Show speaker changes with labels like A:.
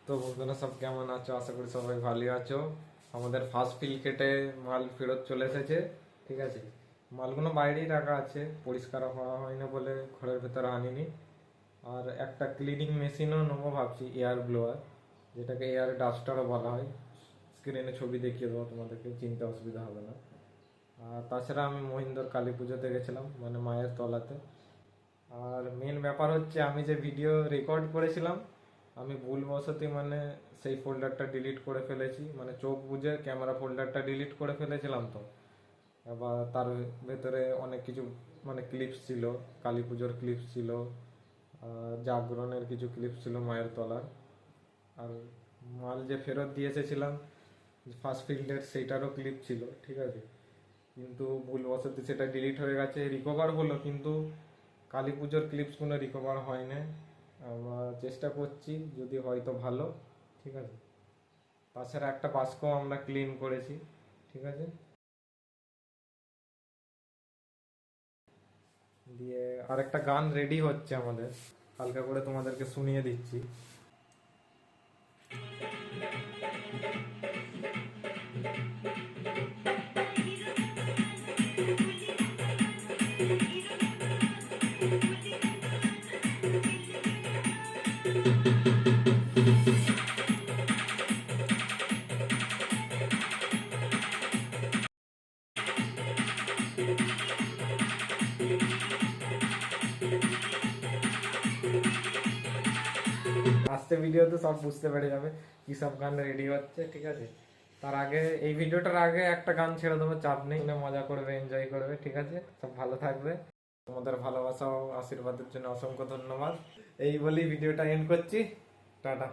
A: তো বন্ধুরা সব কেমন আছো? আশা করি সবাই ভালো আছো। আমাদের ফার্স্ট ফিল কেটে মাল ফেরত চলে এসেছে। ঠিক আছে, মালগুলো বাইরেই রাখা আছে, পরিষ্কার হওয়া হয় না বলে ঘরের ভেতরে আনিনি। আর একটা ক্লিনিং মেশিনও নেবো ভাবছি, এয়ার ব্লোয়ার, যেটাকে এয়ার ডাস্টারও বলা হয়। স্ক্রিনে ছবি দেখিয়ে দেবো তোমাদেরকে, চিনতে অসুবিধা হবে না। আর তাছাড়া আমি মহিন্দর কালী পুজোতে গেছিলাম, মানে মায়ের তলাতে। আর মেন ব্যাপার হচ্ছে, আমি যে ভিডিও রেকর্ড করেছিলাম, আমি ভুলবশত মানে সেই ফোল্ডারটা ডিলিট করে ফেলেছি, মানে চোখ বুজে ক্যামেরা ফোল্ডারটা ডিলিট করে ফেলেছিলাম। তো আবার তার ভেতরে অনেক কিছু মানে ক্লিপস ছিল, কালী পুজোর ক্লিপস ছিল, জাগরণের কিছু ক্লিপস ছিল মায়ের তলার। আর মাল যে ফেরত দিয়ে এসেছিলাম ফার্স্ট ফিল্ডের, সেইটারও ক্লিপ ছিল। ঠিক আছে, কিন্তু ভুলবশত সেটা ডিলিট হয়ে গেছে। রিকভার হলো, কিন্তু কালী পুজোর ক্লিপসগুলো রিকভার হয় না। আমরা চেষ্টা করছি, যদি হয় তো ভালো। ঠিক আছে, তাছাড়া একটা বাস্ক আমরা ক্লিন করেছি। ঠিক আছে, দিয়ে আরেকটা গান রেডি হচ্ছে আমাদের, হালকা করে তোমাদেরকে শুনিয়ে দিচ্ছি। আস্তে ভিডিওতে সব বুঝতে পেরে যাবে কি সব গান রেডি হচ্ছে। ঠিক আছে, তার আগে এই ভিডিওটার আগে একটা গান ছেড়ে দেবো, চাপ নেই, মজা করবে, এনজয় করবে। ঠিক আছে, সব ভালো থাকবে। তোমাদের ভালোবাসা ও আশীর্বাদের জন্য অসংখ্য ধন্যবাদ। এই বলেই ভিডিওটা এন্ড করছি। টাটা।